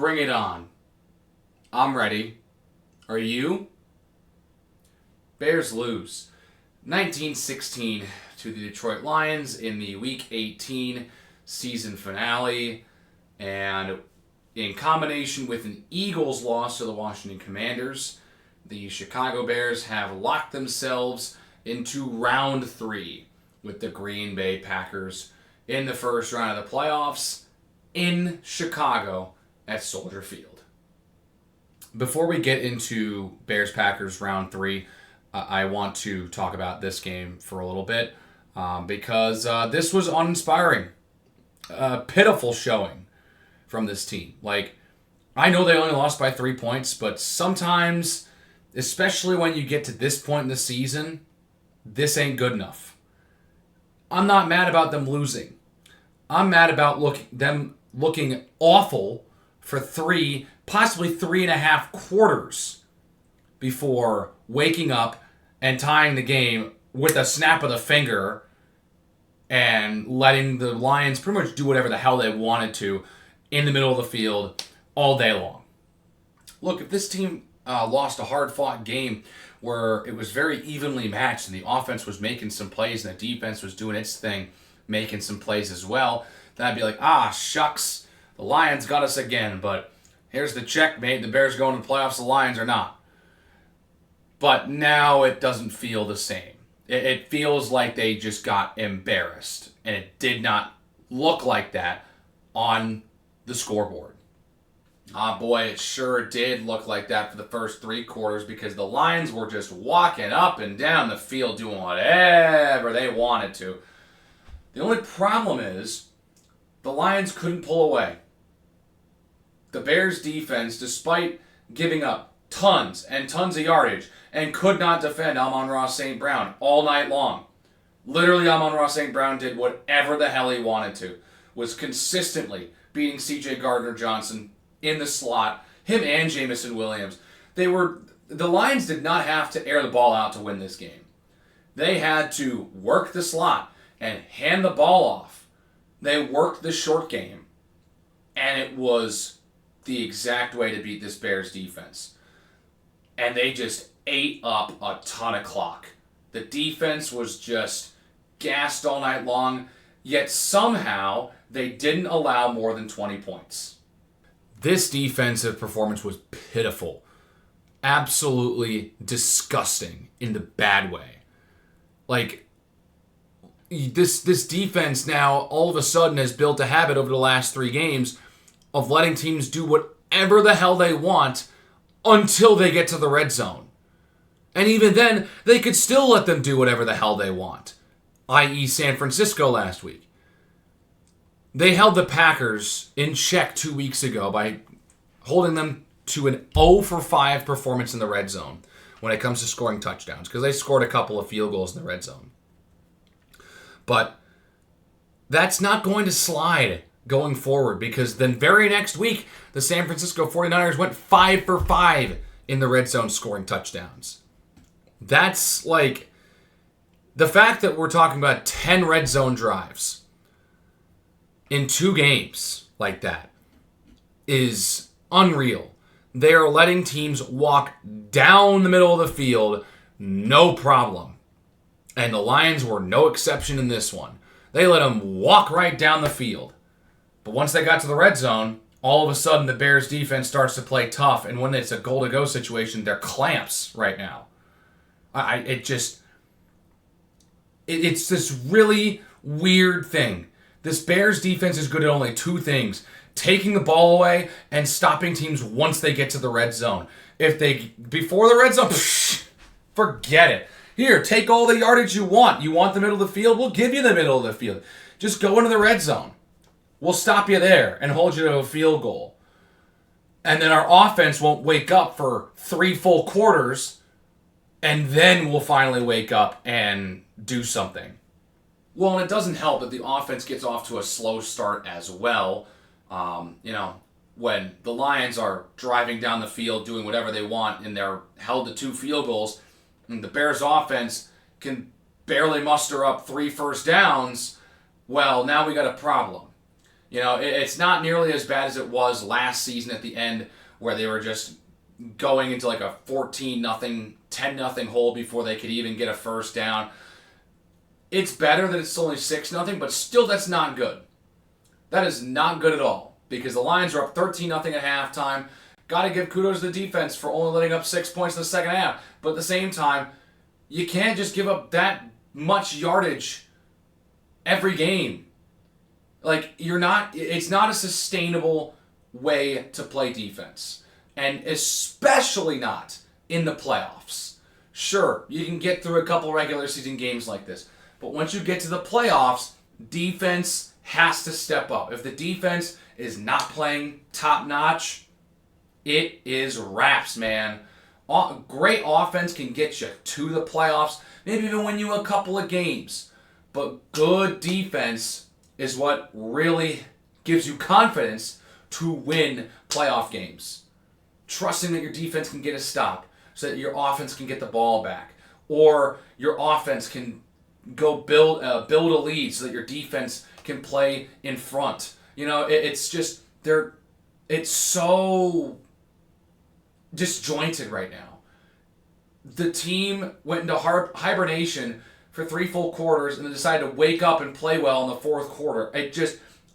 Bring it on. I'm ready. Are you? Bears lose 19-16 to the Detroit Lions in the Week 18 season finale. And in combination with an Eagles loss to the Washington Commanders, the Chicago Bears have locked themselves into round 3 with the Green Bay Packers in the first round of the playoffs in Chicago at Soldier Field. Before we get into Bears-Packers round 3, I want to talk about this game for a little bit because this was uninspiring. Pitiful showing from this team. I know they only lost by 3 points, but sometimes, especially when you get to this point in the season, this ain't good enough. I'm not mad about them losing. I'm mad about them looking awful for 3, possibly 3.5 quarters before waking up and tying the game with a snap of the finger and letting the Lions pretty much do whatever the hell they wanted to in the middle of the field all day long. Look, if this team lost a hard-fought game where it was very evenly matched and the offense was making some plays and the defense was doing its thing, making some plays as well, then I'd be like, shucks, the Lions got us again, but here's the checkmate. The Bears going to the playoffs, the Lions are not. But now it doesn't feel the same. It feels like they just got embarrassed, and it did not look like that on the scoreboard. Boy, it sure did look like that for the first 3 quarters because the Lions were just walking up and down the field doing whatever they wanted to. The only problem is the Lions couldn't pull away. The Bears defense, despite giving up tons and tons of yardage, and could not defend Amon-Ra St. Brown all night long. Literally, Amon-Ra St. Brown did whatever the hell he wanted to. Was consistently beating C.J. Gardner-Johnson in the slot, him and Jamison Williams. The Lions did not have to air the ball out to win this game. They had to work the slot and hand the ball off. They worked the short game, and it was the exact way to beat this Bears defense. And they just ate up a ton of clock. The defense was just gassed all night long, yet somehow they didn't allow more than 20 points. This defensive performance was pitiful. Absolutely disgusting in the bad way. This defense now all of a sudden has built a habit over the last 3 games of letting teams do whatever the hell they want until they get to the red zone. And even then, they could still let them do whatever the hell they want, i.e. San Francisco last week. They held the Packers in check 2 weeks ago by holding them to an 0 for 5 performance in the red zone when it comes to scoring touchdowns, because they scored a couple of field goals in the red zone. But that's not going to slide going forward, because then very next week, the San Francisco 49ers went 5 for 5 in the red zone scoring touchdowns. That's the fact that we're talking about 10 red zone drives in 2 games like that is unreal. They are letting teams walk down the middle of the field, no problem. And the Lions were no exception in this one. They let them walk right down the field. But once they got to the red zone, all of a sudden the Bears defense starts to play tough, and when it's a goal-to-go situation, they're clamps right now. It's this really weird thing. This Bears defense is good at only 2 things: taking the ball away and stopping teams once they get to the red zone. Before the red zone, forget it. Here, take all the yardage you want. You want the middle of the field? We'll give you the middle of the field. Just go into the red zone. We'll stop you there and hold you to a field goal. And then our offense won't wake up for 3 full quarters, and then we'll finally wake up and do something. Well, and it doesn't help that the offense gets off to a slow start as well. When the Lions are driving down the field doing whatever they want and they're held to 2 field goals, and the Bears offense can barely muster up 3 first downs, well, now we got a problem. It's not nearly as bad as it was last season at the end where they were just going into like a 14-0, 10-0 hole before they could even get a first down. It's better that it's only 6-0, but still that's not good. That is not good at all because the Lions are up 13-0 at halftime. Got to give kudos to the defense for only letting up 6 points in the second half. But at the same time, you can't just give up that much yardage every game. It's not a sustainable way to play defense. And especially not in the playoffs. Sure, you can get through a couple regular season games like this. But once you get to the playoffs, defense has to step up. If the defense is not playing top notch, it is wraps, man. Great offense can get you to the playoffs, maybe even win you a couple of games. But good defense is what really gives you confidence to win playoff games. Trusting that your defense can get a stop so that your offense can get the ball back. Or your offense can go build a lead so that your defense can play in front. It's so disjointed right now. The team went into hibernation for 3 full quarters and then decided to wake up and play well in the fourth quarter.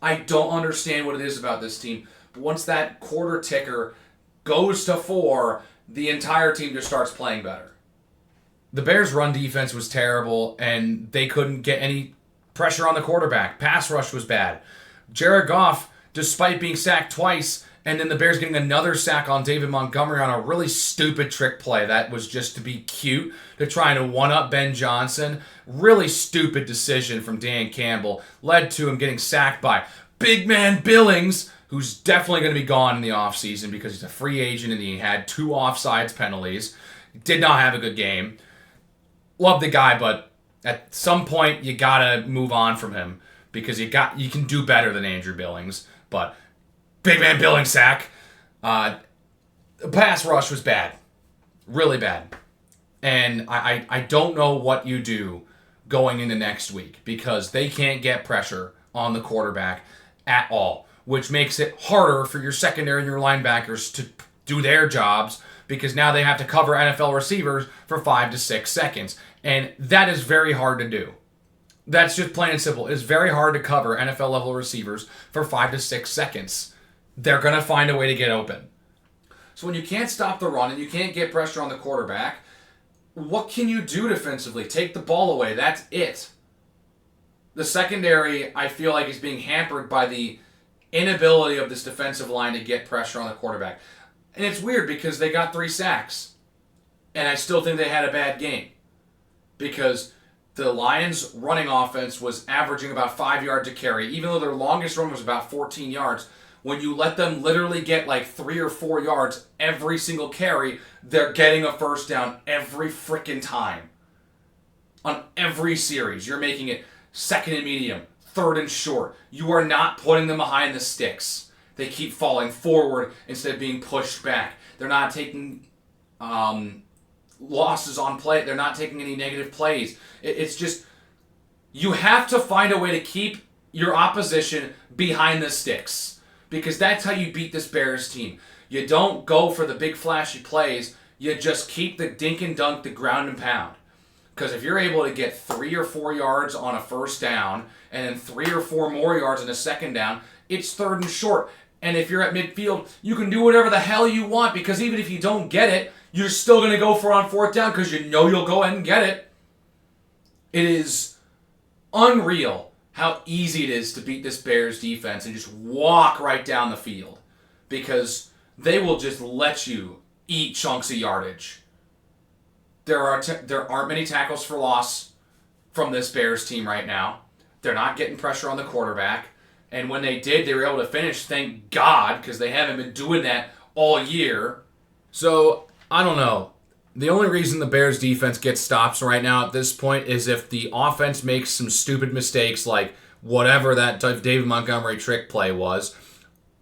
I don't understand what it is about this team. But once that quarter ticker goes to 4, the entire team just starts playing better. The Bears' run defense was terrible, and they couldn't get any pressure on the quarterback. Pass rush was bad. Jared Goff, despite being sacked twice, and then the Bears getting another sack on David Montgomery on a really stupid trick play that was just to be cute, to try to one-up Ben Johnson. Really stupid decision from Dan Campbell. Led to him getting sacked by big man Billings, who's definitely going to be gone in the offseason because he's a free agent and he had 2 offsides penalties. Did not have a good game. Love the guy, but at some point you got to move on from him because you can do better than Andrew Billings. But big man Billings sack. Pass rush was bad. Really bad. And I don't know what you do going into next week because they can't get pressure on the quarterback at all, which makes it harder for your secondary and your linebackers to do their jobs because now they have to cover NFL receivers for 5 to 6 seconds. And that is very hard to do. That's just plain and simple. It's very hard to cover NFL level receivers for 5 to 6 seconds. They're going to find a way to get open. So when you can't stop the run and you can't get pressure on the quarterback, what can you do defensively? Take the ball away. That's it. The secondary, I feel like, is being hampered by the inability of this defensive line to get pressure on the quarterback. And it's weird because they got 3 sacks. And I still think they had a bad game. Because the Lions' running offense was averaging about 5 yards a carry. Even though their longest run was about 14 yards, when you let them literally get like 3 or 4 yards every single carry, they're getting a first down every freaking time. On every series, you're making it 2nd and medium, 3rd and short. You are not putting them behind the sticks. They keep falling forward instead of being pushed back. They're not taking losses on play. They're not taking any negative plays. It's just, you have to find a way to keep your opposition behind the sticks. Because that's how you beat this Bears team. You don't go for the big flashy plays. You just keep the dink and dunk, the ground and pound. Because if you're able to get 3 or 4 yards on a first down, and then 3 or 4 more yards on a second down, it's 3rd and short. And if you're at midfield, you can do whatever the hell you want, because even if you don't get it, you're still going to go for it on 4th down, because you know you'll go ahead and get it. It is unreal how easy it is to beat this Bears defense and just walk right down the field, because they will just let you eat chunks of yardage. There aren't many tackles for loss from this Bears team right now. They're not getting pressure on the quarterback. And when they did, they were able to finish, thank God, because they haven't been doing that all year. So, I don't know. The only reason the Bears defense gets stops right now at this point is if the offense makes some stupid mistakes like whatever that David Montgomery trick play was,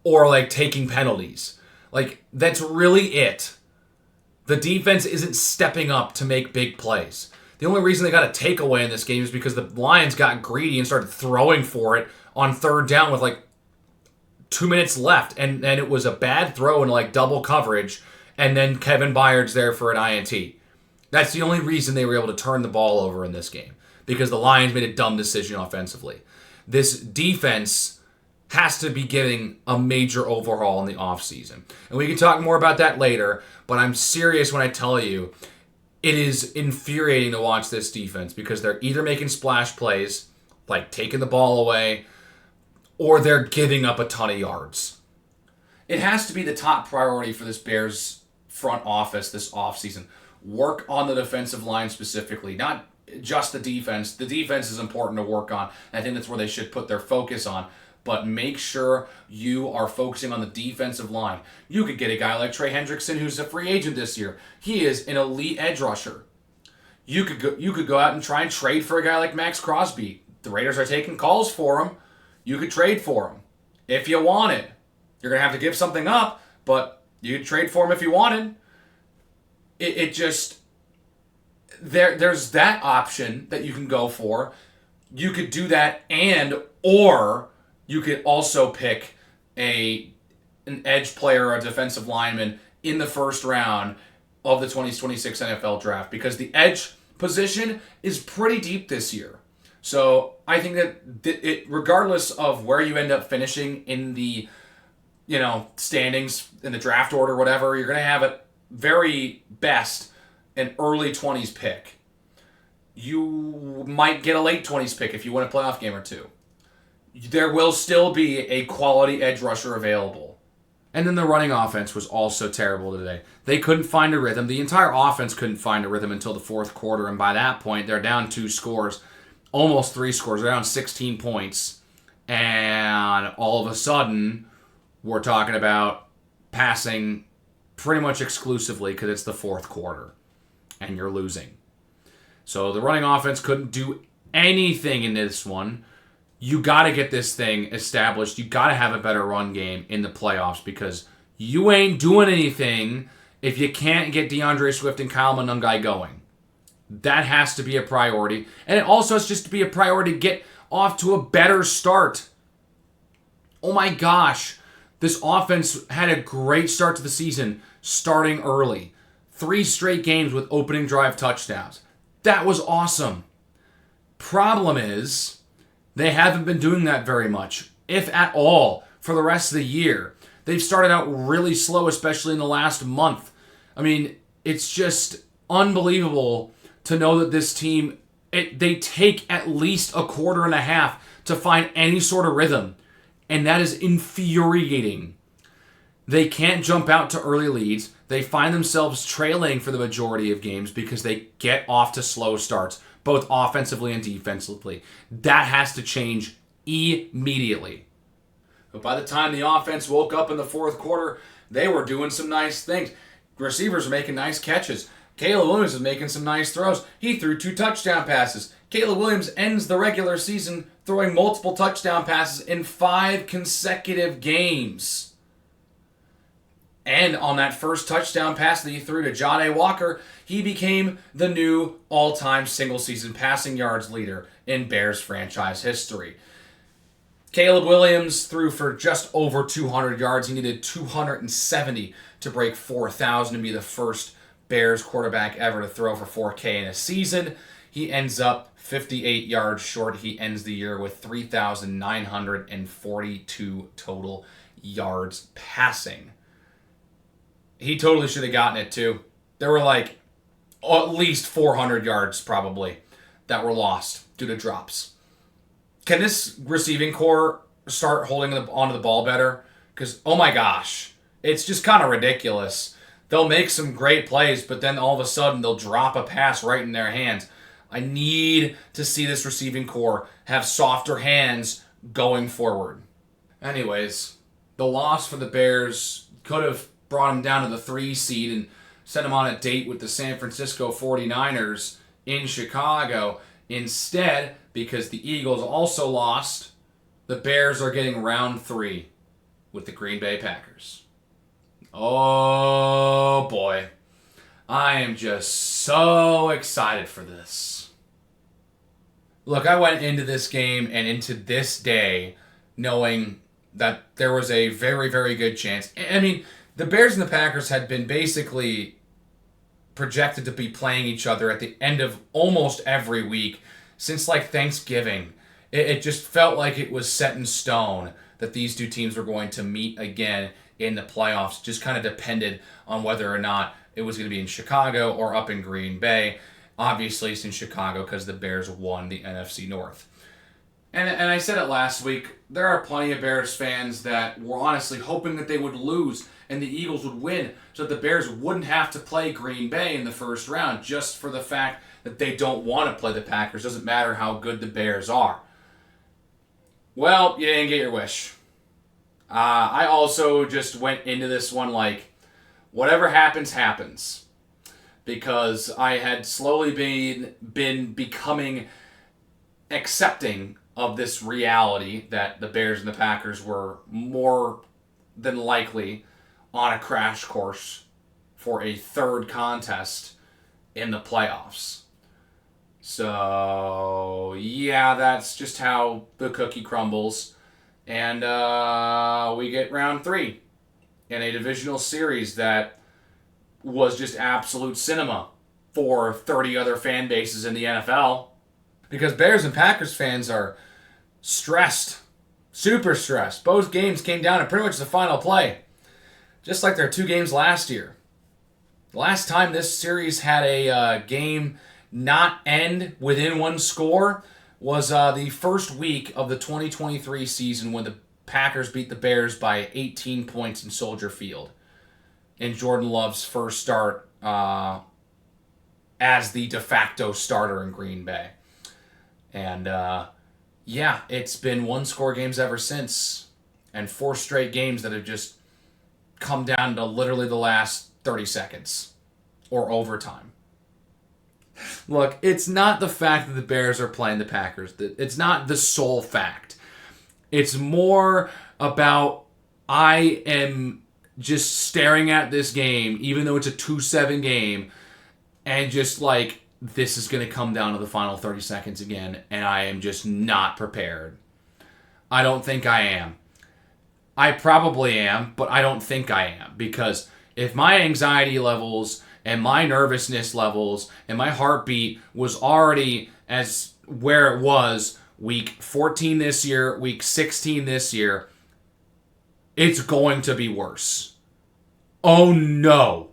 or like taking penalties. Like, that's really it. The defense isn't stepping up to make big plays. The only reason they got a takeaway in this game is because the Lions got greedy and started throwing for it on 3rd down with like 2 minutes left, and it was a bad throw into like double coverage, and then Kevin Byard's there for an INT. That's the only reason they were able to turn the ball over in this game, because the Lions made a dumb decision offensively. This defense has to be getting a major overhaul in the offseason. And we can talk more about that later, but I'm serious when I tell you it is infuriating to watch this defense, because they're either making splash plays, like taking the ball away, or they're giving up a ton of yards. It has to be the top priority for this Bears front office this offseason. Work on the defensive line specifically, not just the defense. The defense is important to work on. I think that's where they should put their focus on. But make sure you are focusing on the defensive line. You could get a guy like Trey Hendrickson, who's a free agent this year. He is an elite edge rusher. You could go out and try and trade for a guy like Max Crosby. The Raiders are taking calls for him. You could trade for him if you want it. You're going to have to give something up, but you could trade for him if you wanted. There's that option that you can go for. You could do that, or you could also pick an edge player or a defensive lineman in the first round of the 2026 NFL draft, because the edge position is pretty deep this year. So I think that regardless of where you end up finishing in the standings in the draft order, whatever, you're going to have at very best an early 20s pick. You might get a late 20s pick if you win a playoff game or two. There will still be a quality edge rusher available. And then the running offense was also terrible today. They couldn't find a rhythm. The entire offense couldn't find a rhythm until the fourth quarter, and by that point, they're down 2 scores, almost 3 scores. They're down 16 points, and all of a sudden, we're talking about passing pretty much exclusively because it's the fourth quarter, and you're losing. So the running offense couldn't do anything in this one. You got to get this thing established. You got to have a better run game in the playoffs, because you ain't doing anything if you can't get DeAndre Swift and Kyle Monungai going. That has to be a priority. And it also has just to be a priority to get off to a better start. Oh my gosh. This offense had a great start to the season, starting early. 3 straight games with opening drive touchdowns. That was awesome. Problem is, they haven't been doing that very much, if at all, for the rest of the year. They've started out really slow, especially in the last month. I mean, it's just unbelievable to know that this team, they take at least a quarter and a half to find any sort of rhythm. And that is infuriating. They can't jump out to early leads. They find themselves trailing for the majority of games because they get off to slow starts, both offensively and defensively. That has to change immediately. But by the time the offense woke up in the fourth quarter, they were doing some nice things. Receivers were making nice catches. Caleb Williams was making some nice throws. He threw 2 touchdown passes. Caleb Williams ends the regular season throwing multiple touchdown passes in 5 consecutive games. And on that first touchdown pass that he threw to John A. Walker, he became the new all-time single-season passing yards leader in Bears franchise history. Caleb Williams threw for just over 200 yards. He needed 270 to break 4,000 and be the first Bears quarterback ever to throw for 4K in a season. He ends up 58 yards short. He ends the year with 3,942 total yards passing. He totally should have gotten it too. There were like at least 400 yards probably that were lost due to drops. Can this receiving core start holding onto the ball better? Because, oh my gosh, it's just kind of ridiculous. They'll make some great plays, but then all of a sudden they'll drop a pass right in their hands. I need to see this receiving core have softer hands going forward. Anyways, the loss for the Bears could have brought him down to the 3 seed and sent him on a date with the San Francisco 49ers in Chicago. Instead, because the Eagles also lost, the Bears are getting round 3 with the Green Bay Packers. Oh boy. I am just so excited for this. Look, I went into this game and into this day knowing that there was a very, very good chance. I mean, the Bears and the Packers had been basically projected to be playing each other at the end of almost every week since like Thanksgiving. It just felt like it was set in stone that these two teams were going to meet again in the playoffs. Just kind of depended on whether or not it was going to be in Chicago or up in Green Bay. Obviously, it's in Chicago because the Bears won the NFC North. And I said it last week, there are plenty of Bears fans that were honestly hoping that they would lose and the Eagles would win so that the Bears wouldn't have to play Green Bay in the first round just for the fact that they don't want to play the Packers. Doesn't matter how good the Bears are. Well, you didn't get your wish. I also just went into this one like, whatever happens, happens. Because I had slowly been becoming accepting of this reality that the Bears and the Packers were more than likely on a crash course for a third contest in the playoffs. So, yeah, that's just how the cookie crumbles. And we get round 3 in a divisional series that was just absolute cinema for 30 other fan bases in the NFL. Because Bears and Packers fans are stressed. Super stressed. Both games came down to pretty much the final play. Just like their 2 games last year. The last time this series had a game not end within 1 score was the first week of the 2023 season when the Packers beat the Bears by 18 points in Soldier Field in Jordan Love's first start as the de facto starter in Green Bay. And yeah, it's been 1-score games ever since, and 4 straight games that have just come down to literally the last 30 seconds or overtime. Look, it's not the fact that the Bears are playing the Packers. It's not the sole fact. It's more about I am just staring at this game, even though it's a 2-7 game, and just like, this is going to come down to the final 30 seconds again, and I am just not prepared. I don't think I am. I probably am, but I don't think I am, because if my anxiety levels and my nervousness levels and my heartbeat was already as where it was week 14 this year, week 16 this year, it's going to be worse. Oh no.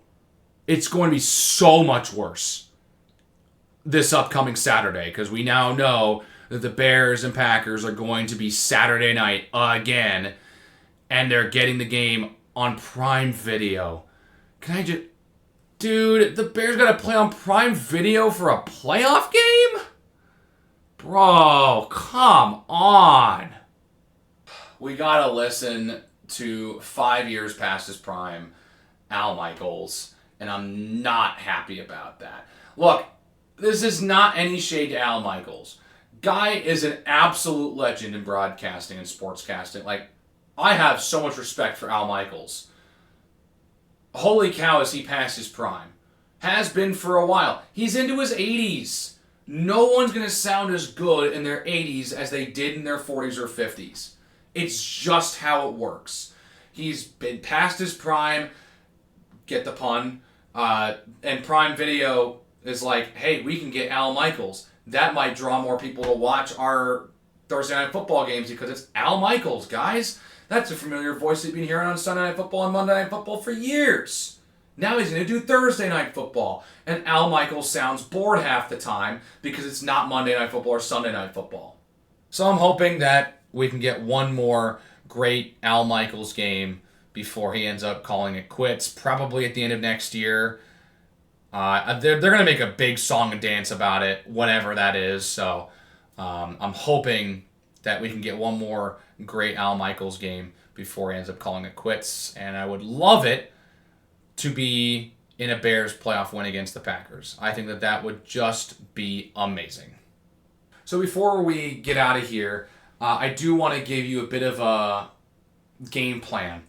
It's going to be so much worse this upcoming Saturday, because we now know that the Bears and Packers are going to be Saturday night again, and they're getting the game on Prime Video. Can I just... Dude, the Bears got to play on Prime Video for a playoff game? Bro, come on. We got to listen to 5 years past his prime, Al Michaels, and I'm not happy about that. Look, this is not any shade to Al Michaels. Guy is an absolute legend in broadcasting and sportscasting. Like, I have so much respect for Al Michaels. Holy cow, is he past his prime. Has been for a while. He's into his 80s. No one's going to sound as good in their 80s as they did in their 40s or 50s. It's just how it works. He's been past his prime, get the pun, and Prime Video is like, hey, we can get Al Michaels. That might draw more people to watch our Thursday Night Football games because it's Al Michaels, guys. That's a familiar voice you've been hearing on Sunday Night Football and Monday Night Football for years. Now he's going to do Thursday Night Football. And Al Michaels sounds bored half the time because it's not Monday Night Football or Sunday Night Football. So I'm hoping that we can get one more great Al Michaels game before he ends up calling it quits, probably at the end of next year. They're going to make a big song and dance about it, whatever that is. So I'm hoping that we can get one more great Al Michaels game before he ends up calling it quits. And I would love it to be in a Bears playoff win against the Packers. I think that that would just be amazing. So before we get out of here, I do want to give you a bit of a game plan.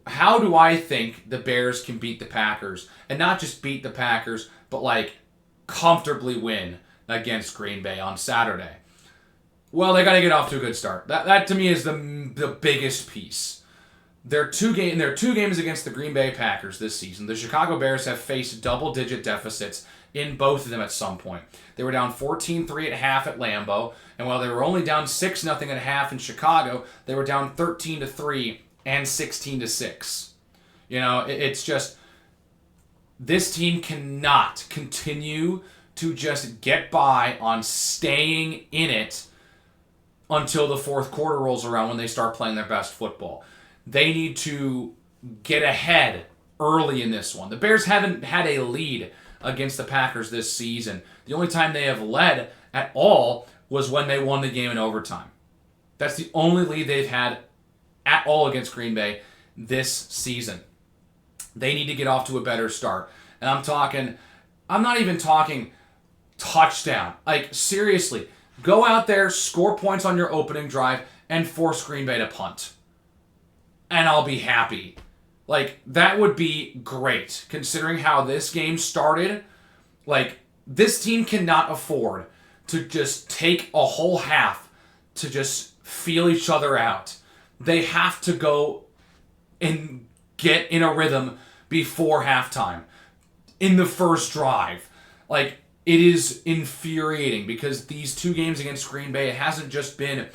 How do I think the Bears can beat the Packers? And not just beat the Packers, but like comfortably win against Green Bay on Saturday. Well, they got to get off to a good start. That to me is the biggest piece. Their two games against the Green Bay Packers this season. The Chicago Bears have faced double-digit deficits in both of them at some point. They were down 14-3 at half at Lambeau, and while they were only down 6-0 at half in Chicago, they were down 13-3 and 16-6. It's just this team cannot continue to just get by on staying in it until the fourth quarter rolls around when they start playing their best football. They need to get ahead early in this one. The Bears haven't had a lead against the Packers this season. The only time they have led at all was when they won the game in overtime. That's the only lead they've had at all against Green Bay this season. They need to get off to a better start. And I'm not even talking touchdown. Like, seriously, go out there, score points on your opening drive, and force Green Bay to punt. And I'll be happy. Like, that would be great, considering how this game started. Like, this team cannot afford to just take a whole half to just feel each other out. They have to go and get in a rhythm before halftime, in the first drive. Like, it is infuriating because these two games against Green Bay, it hasn't just been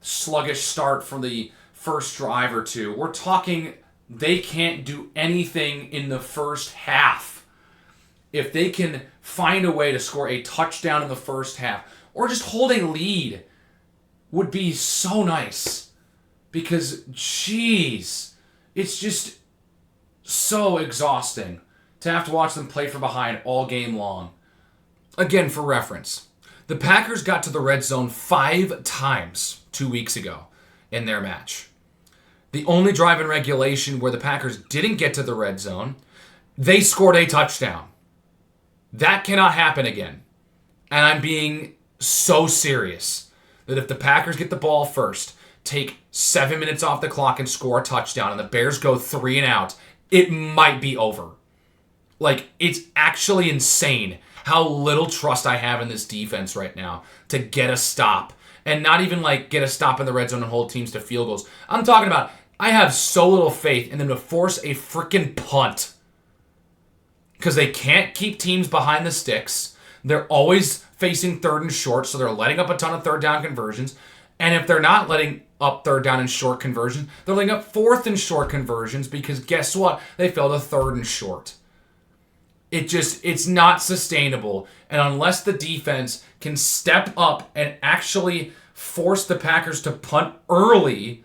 sluggish start from the first drive or two. We're talking they can't do anything in the first half. If they can find a way to score a touchdown in the first half or just hold a lead would be so nice. Because, jeez, it's just so exhausting to have to watch them play from behind all game long. Again, for reference, the Packers got to the red zone 5 times 2 weeks ago in their match. The only drive in regulation where the Packers didn't get to the red zone, they scored a touchdown. That cannot happen again. And I'm being so serious that if the Packers get the ball first, take 7 minutes off the clock and score a touchdown, and the Bears go 3 and out, it might be over. Like, it's actually insane how little trust I have in this defense right now to get a stop. And not even like get a stop in the red zone and hold teams to field goals. I'm talking about I have so little faith in them to force a freaking punt. Because they can't keep teams behind the sticks. They're always facing third and short, so they're letting up a ton of third down conversions. And if they're not letting up third down and short conversions, they're letting up fourth and short conversions because guess what? They failed a third and short. It's not sustainable. And unless the defense can step up and actually force the Packers to punt early,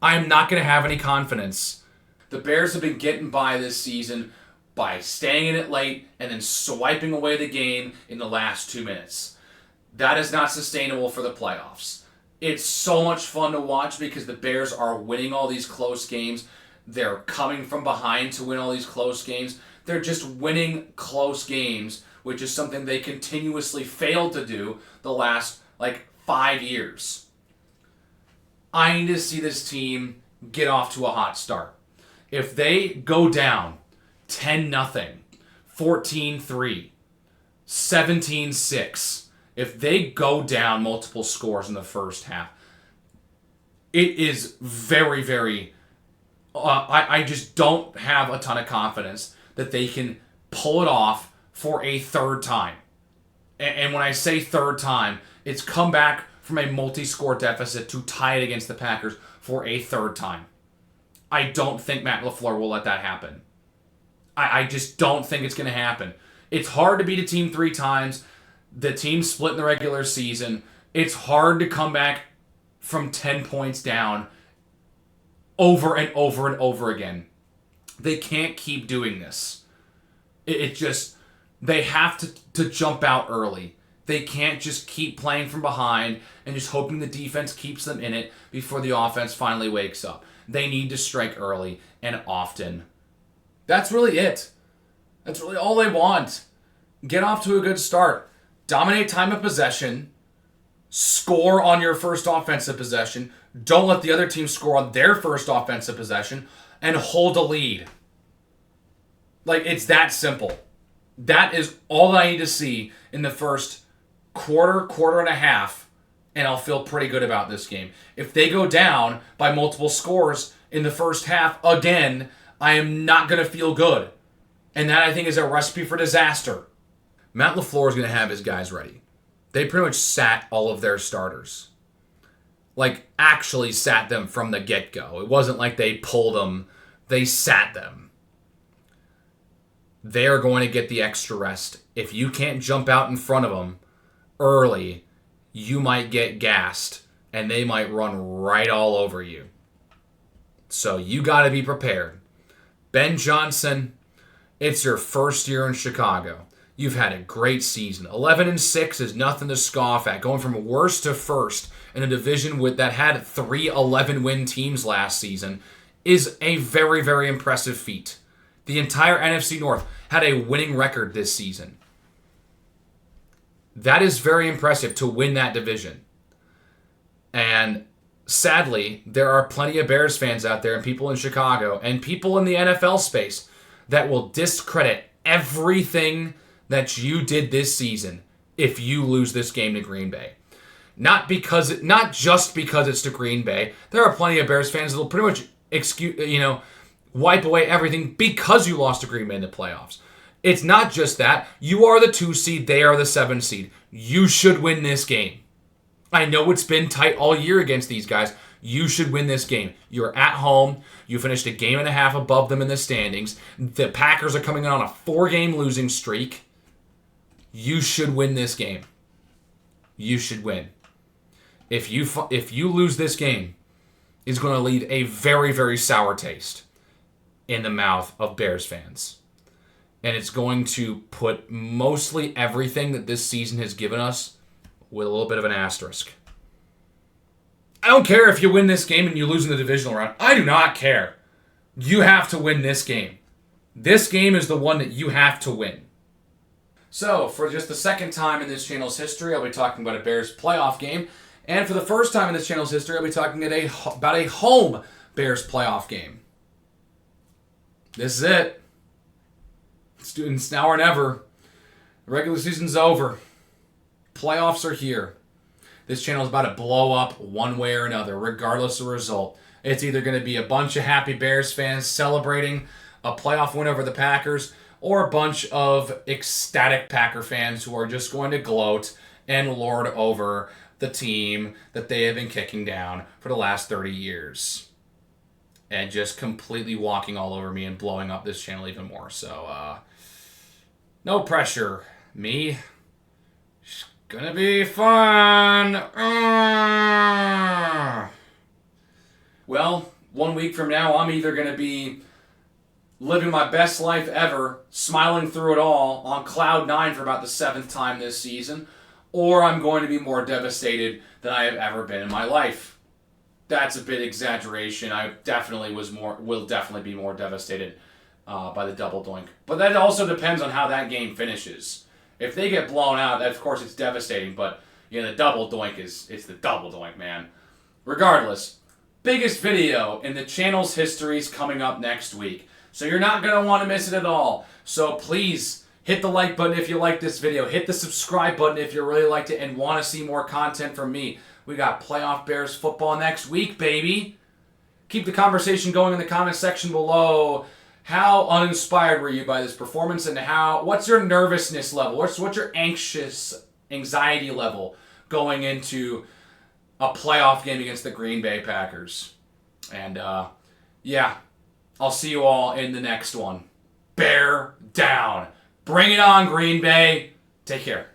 I'm not going to have any confidence. The Bears have been getting by this season by staying in it late and then swiping away the game in the last 2 minutes. That is not sustainable for the playoffs. It's so much fun to watch because the Bears are winning all these close games. They're coming from behind to win all these close games. They're just winning close games, which is something they continuously failed to do the last, 5 years. I need to see this team get off to a hot start. If they go down 10-0, 14-3, 17-6, if they go down multiple scores in the first half, it is very, very... I just don't have a ton of confidence that they can pull it off for a third time. And when I say third time, it's come back from a multi-score deficit to tie it against the Packers for a third time. I don't think Matt LaFleur will let that happen. I just don't think it's going to happen. It's hard to beat a team 3 times. The team split in the regular season. It's hard to come back from 10 points down over and over and over again. They can't keep doing this. They have to jump out early. They can't just keep playing from behind and just hoping the defense keeps them in it before the offense finally wakes up. They need to strike early and often. That's really it. That's really all they want. Get off to a good start. Dominate time of possession. Score on your first offensive possession. Don't let the other team score on their first offensive possession. And hold a lead. It's that simple. That is all I need to see in the first quarter and a half and I'll feel pretty good about this game. If they go down by multiple scores in the first half again, I am not going to feel good. And that, I think, is a recipe for disaster. Matt LaFleur is going to have his guys ready. They pretty much sat all of their starters. Like, actually sat them from the get-go. It wasn't like they pulled them. They sat them. They're going to get the extra rest. If you can't jump out in front of them early, you might get gassed, and they might run right all over you. So you got to be prepared. Ben Johnson, it's your first year in Chicago. You've had a great season. 11-6 is nothing to scoff at. Going from worst to first in a division that had 3 11-win teams last season is a very, very impressive feat. The entire NFC North had a winning record this season. That is very impressive to win that division. And sadly, there are plenty of Bears fans out there and people in Chicago and people in the NFL space that will discredit everything that you did this season if you lose this game to Green Bay. Not just because it's to Green Bay. There are plenty of Bears fans that will pretty much wipe away everything because you lost to Green Bay in the playoffs. It's not just that. You are the 2 seed, they are the 7 seed. You should win this game. I know it's been tight all year against these guys. You should win this game. You're at home. You finished a game and a half above them in the standings. The Packers are coming on a 4-game losing streak. You should win this game. You should win. If you lose this game, it's going to leave a very, very sour taste in the mouth of Bears fans. And it's going to put mostly everything that this season has given us with a little bit of an asterisk. I don't care if you win this game and you lose in the divisional round. I do not care. You have to win this game. This game is the one that you have to win. So, for just the second time in this channel's history, I'll be talking about a Bears playoff game. And for the first time in this channel's history, I'll be talking about a home Bears playoff game. This is it. It's now or never. The regular season's over. Playoffs are here. This channel is about to blow up one way or another, regardless of the result. It's either going to be a bunch of happy Bears fans celebrating a playoff win over the Packers, or a bunch of ecstatic Packer fans who are just going to gloat and lord over the team that they have been kicking down for the last 30 years. And just completely walking all over me and blowing up this channel even more. So, no pressure. Me. It's gonna be fun. Well, 1 week from now, I'm either gonna be living my best life ever, smiling through it all, on cloud 9 for about the 7th time this season, or I'm going to be more devastated than I have ever been in my life. That's a bit exaggeration. I will definitely be more devastated by the double doink. But that also depends on how that game finishes. If they get blown out, of course it's devastating, but the double doink it's the double doink, man. Regardless, biggest video in the channel's history is coming up next week. So you're not going to want to miss it at all. So please hit the like button if you like this video. Hit the subscribe button if you really liked it and want to see more content from me. We got playoff Bears football next week, baby. Keep the conversation going in the comment section below. How uninspired were you by this performance, and what's your nervousness level? What's your anxiety level going into a playoff game against the Green Bay Packers? And yeah, I'll see you all in the next one. Bear down. Bring it on, Green Bay. Take care.